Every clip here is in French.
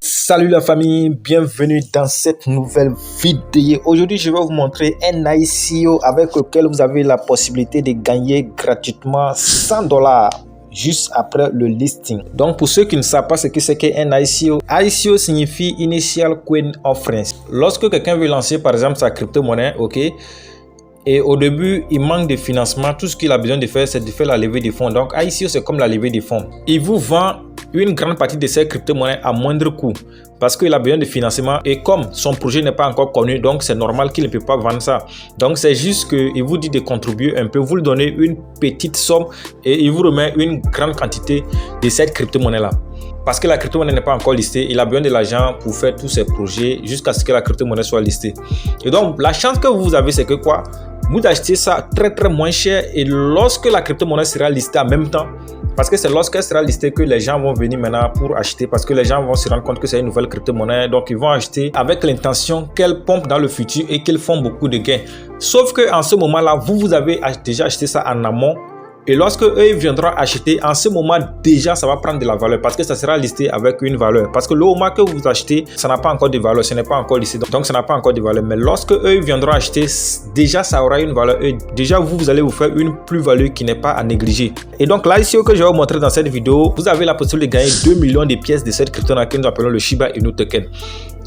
Salut la famille, bienvenue dans cette nouvelle vidéo. Aujourd'hui, je vais vous montrer un ICO avec lequel vous avez la possibilité de gagner gratuitement $100 juste après le listing. Donc, pour ceux qui ne savent pas ce que c'est qu'un ICO, ICO signifie Initial Coin Offering. Lorsque quelqu'un veut lancer par exemple sa crypto-monnaie, ok, et au début, il manque de financement, tout ce qu'il a besoin de faire, c'est de faire la levée des fonds. Donc, ICO, c'est comme la levée des fonds. Il vous vend une grande partie de ces crypto-monnaies à moindre coût parce qu'il a besoin de financement et comme son projet n'est pas encore connu, donc c'est normal qu'il ne peut pas vendre ça. Donc, c'est juste qu'il vous dit de contribuer un peu, vous lui donnez une petite somme et il vous remet une grande quantité de cette crypto-monnaie-là. Parce que la crypto-monnaie n'est pas encore listée, il a besoin de l'argent pour faire tous ses projets jusqu'à ce que la crypto-monnaie soit listée. Et donc, la chance que vous avez, c'est que quoi? Vous achetez ça très moins cher et lorsque la crypto-monnaie sera listée en même temps, parce que c'est lorsqu'elle sera listée que les gens vont venir maintenant pour acheter, parce que les gens vont se rendre compte que c'est une nouvelle crypto-monnaie, donc ils vont acheter avec l'intention qu'elle pompe dans le futur et qu'ils font beaucoup de gains. Sauf qu'en ce moment-là, vous avez déjà acheté ça en amont. Et lorsque eux viendront acheter, en ce moment déjà ça va prendre de la valeur parce que ça sera listé avec une valeur. Parce que le moment que vous achetez, ça n'a pas encore de valeur, ce n'est pas encore listé, donc ça n'a pas encore de valeur. Mais lorsque eux viendront acheter, déjà ça aura une valeur et déjà vous allez vous faire une plus-value qui n'est pas à négliger. Et donc l'ICO que je vais vous montrer dans cette vidéo, vous avez la possibilité de gagner 2 millions de pièces de cette crypto que nous appelons le Shiba Inu Token.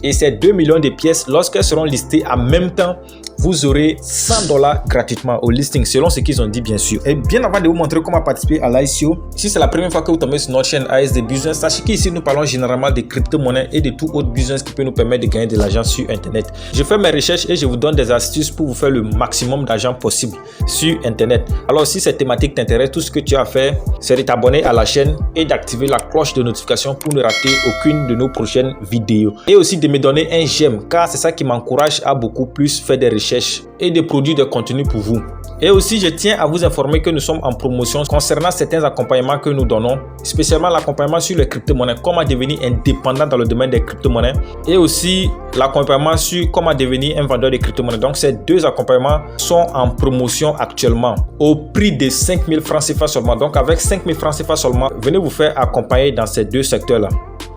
Et ces 2 millions de pièces, lorsqu'elles seront listées en même temps, vous aurez $100 gratuitement au listing, selon ce qu'ils ont dit bien sûr. Et bien avant de vous montrer comment participer à l'ICO, si c'est la première fois que vous tombez sur notre chaîne ASD Business, sachez qu'ici nous parlons généralement de crypto-monnaies et de tout autre business qui peut nous permettre de gagner de l'argent sur Internet. Je fais mes recherches et je vous donne des astuces pour vous faire le maximum d'argent possible sur Internet. Alors si cette thématique t'intéresse, tout ce que tu as à faire, c'est de t'abonner à la chaîne et d'activer la cloche de notification pour ne rater aucune de nos prochaines vidéos. Et aussi de me donner un j'aime, car c'est ça qui m'encourage à beaucoup plus faire des recherches et de produire des contenus pour vous. Et aussi, je tiens à vous informer que nous sommes en promotion concernant certains accompagnements que nous donnons, spécialement l'accompagnement sur les crypto-monnaies, comment devenir indépendant dans le domaine des crypto-monnaies, et aussi l'accompagnement sur comment devenir un vendeur de crypto-monnaies. Donc, ces deux accompagnements sont en promotion actuellement au prix de 5 000 francs CFA seulement. Donc, avec 5 000 francs CFA seulement, venez vous faire accompagner dans ces deux secteurs-là.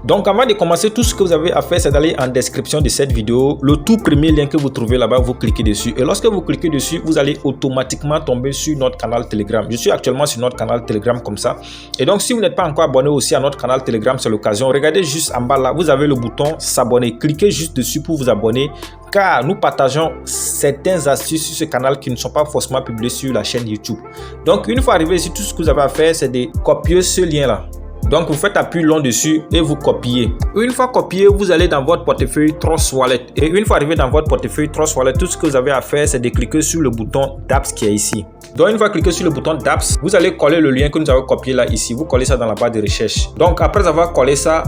Donc avant de commencer, tout ce que vous avez à faire, c'est d'aller en description de cette vidéo. Le tout premier lien que vous trouvez là-bas, vous cliquez dessus. Et lorsque vous cliquez dessus, vous allez automatiquement tomber sur notre canal Telegram. Je suis actuellement sur notre canal Telegram comme ça. Et donc si vous n'êtes pas encore abonné aussi à notre canal Telegram, c'est l'occasion. Regardez juste en bas là, vous avez le bouton s'abonner. Cliquez juste dessus pour vous abonner. Car nous partageons certaines astuces sur ce canal qui ne sont pas forcément publiées sur la chaîne YouTube. Donc une fois arrivé ici, tout ce que vous avez à faire, c'est de copier ce lien là. Donc vous faites appui long dessus et vous copiez. Une fois copié, vous allez dans votre portefeuille Trust Wallet. Et une fois arrivé dans votre portefeuille Trust Wallet, tout ce que vous avez à faire, c'est de cliquer sur le bouton dApps qui est ici. Donc une fois cliqué sur le bouton dApps, vous allez coller le lien que nous avons copié là ici. Vous collez ça dans la barre de recherche. Donc après avoir collé ça,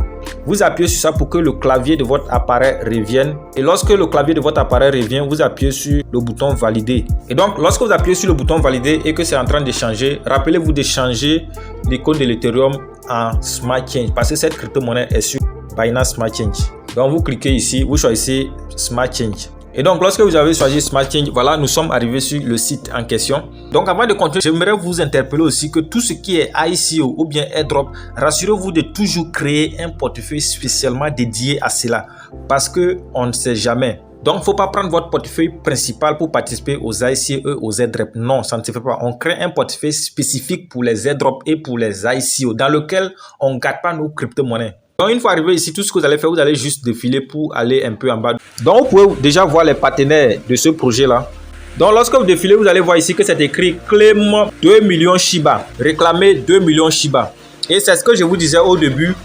vous appuyez sur ça pour que le clavier de votre appareil revienne. Et lorsque le clavier de votre appareil revient, vous appuyez sur le bouton valider. Et donc lorsque vous appuyez sur le bouton valider et que c'est en train de changer, rappelez-vous de changer l'icône de l'Ethereum en Smart Change parce que cette crypto-monnaie est sur Binance Smart Change. Donc vous cliquez ici, vous choisissez Smart Change. Et donc lorsque vous avez choisi Smart Change, voilà, nous sommes arrivés sur le site en question. Donc avant de continuer, j'aimerais vous interpeller aussi que tout ce qui est ICO ou bien airdrop, rassurez-vous de toujours créer un portefeuille spécialement dédié à cela parce que on ne sait jamais. Donc, il ne faut pas prendre votre portefeuille principal pour participer aux ICO et aux airdrops. Non, ça ne se fait pas. On crée un portefeuille spécifique pour les airdrops et pour les ICO dans lequel on ne garde pas nos crypto-monnaies. Donc, une fois arrivé ici, tout ce que vous allez faire, vous allez juste défiler pour aller un peu en bas. Donc, vous pouvez déjà voir les partenaires de ce projet-là. Donc, lorsque vous défilez, vous allez voir ici que c'est écrit « Claim 2 millions Shiba ». Réclamer 2 millions Shiba. Et c'est ce que je vous disais au début.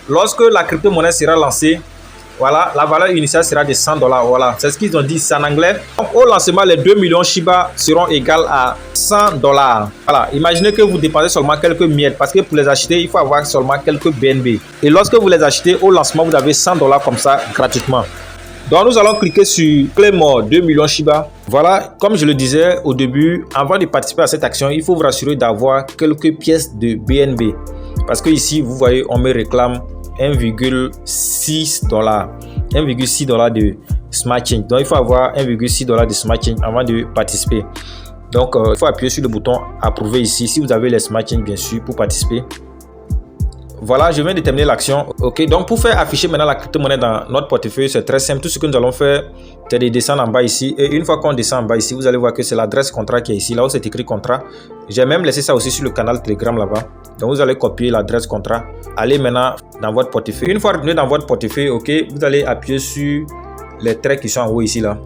Lorsque la crypto-monnaie sera lancée, voilà, la valeur initiale sera de $100. Voilà, c'est ce qu'ils ont dit, c'est en anglais. Donc, au lancement, les 2 millions Shiba seront égales à $100. Voilà, imaginez que vous dépensez seulement quelques miettes parce que pour les acheter, il faut avoir seulement quelques BNB. Et lorsque vous les achetez, au lancement, vous avez $100 comme ça gratuitement. Donc, nous allons cliquer sur Claim 2 millions Shiba. Voilà, comme je le disais au début, avant de participer à cette action, il faut vous rassurer d'avoir quelques pièces de BNB. Parce que ici, vous voyez, on me réclame $1,6 de Smart Change. Donc il faut avoir $1,6 de Smart Change avant de participer. Donc il faut appuyer sur le bouton approuver ici si vous avez les Smart Change bien sûr pour participer. Voilà, je viens de terminer l'action. Ok, donc pour faire afficher maintenant la crypto-monnaie dans notre portefeuille, c'est très simple. Tout ce que nous allons faire, c'est de descendre en bas ici. Et une fois qu'on descend en bas ici, vous allez voir que c'est l'adresse contrat qui est ici. Là où c'est écrit contrat. J'ai même laissé ça aussi sur le canal Telegram là-bas. Donc vous allez copier l'adresse contrat. Allez maintenant dans votre portefeuille. Une fois retourné dans votre portefeuille, ok, vous allez appuyer sur les traits qui sont en haut ici là.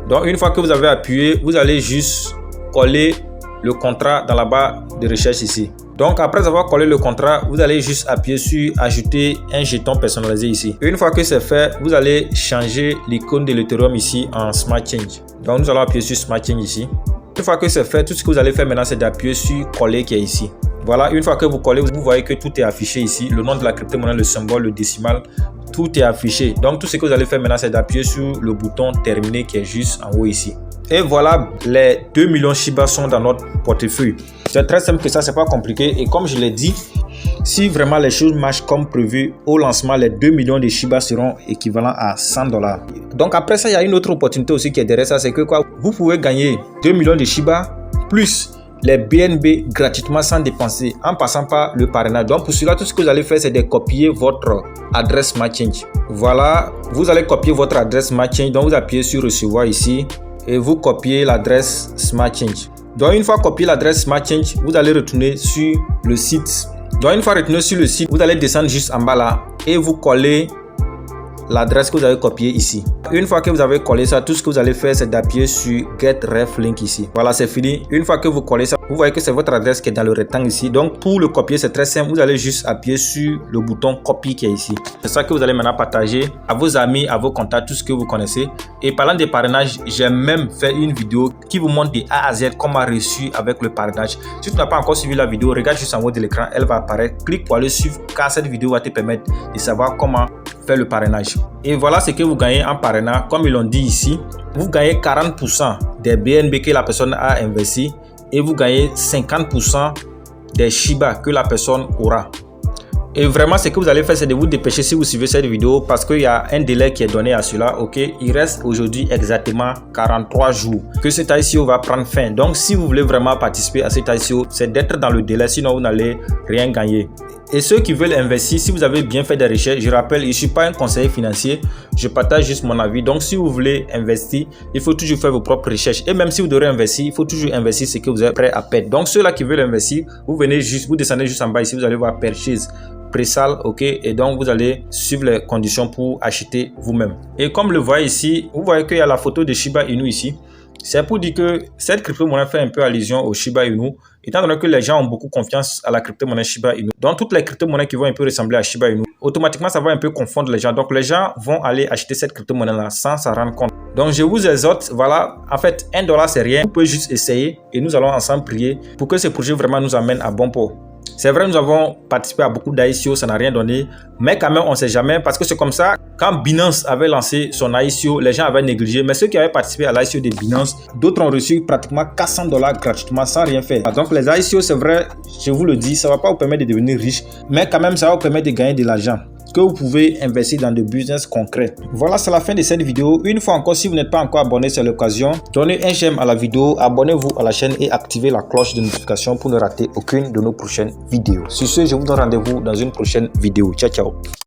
Donc une fois que vous avez appuyé, vous allez juste coller le contrat dans la barre de recherche ici. Donc après avoir collé le contrat, vous allez juste appuyer sur ajouter un jeton personnalisé ici. Une fois que c'est fait, vous allez changer l'icône de l'Ethereum ici en Smart Change. Donc nous allons appuyer sur Smart Change ici. Une fois que c'est fait, tout ce que vous allez faire maintenant, c'est d'appuyer sur coller qui est ici. Voilà, une fois que vous collez, vous voyez que tout est affiché ici. Le nom de la crypto-monnaie, le symbole, le décimal, tout est affiché. Donc tout ce que vous allez faire maintenant, c'est d'appuyer sur le bouton terminer qui est juste en haut ici. Et voilà, les 2 millions Shiba sont dans notre portefeuille. C'est très simple que ça, c'est pas compliqué. Et comme je l'ai dit, si vraiment les choses marchent comme prévu, au lancement, les 2 millions de Shiba seront équivalents à $100. Donc après ça, il y a une autre opportunité aussi qui est derrière ça, c'est que quoi, vous pouvez gagner 2 millions de Shiba plus les BNB gratuitement sans dépenser en passant par le parrainage. Donc pour cela, tout ce que vous allez faire, c'est de copier votre adresse Smart Change. Voilà, vous allez copier votre adresse Smart Change. Donc vous appuyez sur recevoir ici et vous copiez l'adresse Smart Change. Donc une fois copié l'adresse Smart Change, vous allez retourner sur le site. Donc une fois retourné sur le site, vous allez descendre juste en bas là et vous collez l'adresse que vous avez copiée ici. Une fois que vous avez collé ça, tout ce que vous allez faire, c'est d'appuyer sur Get Ref Link ici. Voilà, c'est fini. Une fois que vous collez ça, vous voyez que c'est votre adresse qui est dans le rectangle ici. Donc pour le copier, c'est très simple. Vous allez juste appuyer sur le bouton Copie qui est ici. C'est ça que vous allez maintenant partager à vos amis, à vos contacts, tout ce que vous connaissez. Et parlant des parrainages, j'ai même fait une vidéo qui vous montre de A à Z comment réussir avec le parrainage. Si tu n'as pas encore suivi la vidéo, regarde juste en haut de l'écran, elle va apparaître. Clique pour aller suivre car cette vidéo va te permettre de savoir comment faire le parrainage. Et voilà ce que vous gagnez en parrainage. Comme ils l'ont dit ici, vous gagnez 40% des BNB que la personne a investi et vous gagnez 50% des Shiba que la personne aura. Et vraiment, ce que vous allez faire, c'est de vous dépêcher si vous suivez cette vidéo parce qu'il y a un délai qui est donné à cela. Ok, il reste aujourd'hui exactement 43 jours que cet ICO va prendre fin. Donc, si vous voulez vraiment participer à cet ICO, c'est d'être dans le délai, sinon vous n'allez rien gagner. Et ceux qui veulent investir, si vous avez bien fait des recherches, je rappelle, je ne suis pas un conseiller financier, je partage juste mon avis. Donc, si vous voulez investir, il faut toujours faire vos propres recherches. Et même si vous devez investir, il faut toujours investir ce que vous êtes prêt à perdre. Donc, ceux-là qui veulent investir, vous descendez juste en bas ici, vous allez voir Purchase, Presale, ok, et donc vous allez suivre les conditions pour acheter vous-même. Et comme le voyez ici, vous voyez qu'il y a la photo de Shiba Inu ici. C'est pour dire que cette crypto-monnaie fait un peu allusion au Shiba Inu, étant donné que les gens ont beaucoup confiance à la crypto-monnaie Shiba Inu. Donc toutes les crypto-monnaies qui vont un peu ressembler à Shiba Inu, automatiquement ça va un peu confondre les gens. Donc les gens vont aller acheter cette crypto-monnaie-là sans s'en rendre compte. Donc je vous exhorte, voilà, en fait $1 c'est rien, vous pouvez juste essayer et nous allons ensemble prier pour que ce projet vraiment nous amène à bon port. C'est vrai, nous avons participé à beaucoup d'ICO, ça n'a rien donné, mais quand même, on ne sait jamais parce que c'est comme ça. Quand Binance avait lancé son ICO, les gens avaient négligé, mais ceux qui avaient participé à l'ICO de Binance, d'autres ont reçu pratiquement $400 gratuitement sans rien faire. Donc, les ICO, c'est vrai, je vous le dis, ça ne va pas vous permettre de devenir riche, mais quand même, ça va vous permettre de gagner de l'argent que vous pouvez investir dans des business concrets. Voilà, c'est la fin de cette vidéo. Une fois encore, si vous n'êtes pas encore abonné, c'est l'occasion. Donnez un j'aime à la vidéo, abonnez-vous à la chaîne et activez la cloche de notification pour ne rater aucune de nos prochaines vidéos. Sur ce, je vous donne rendez-vous dans une prochaine vidéo. Ciao, ciao.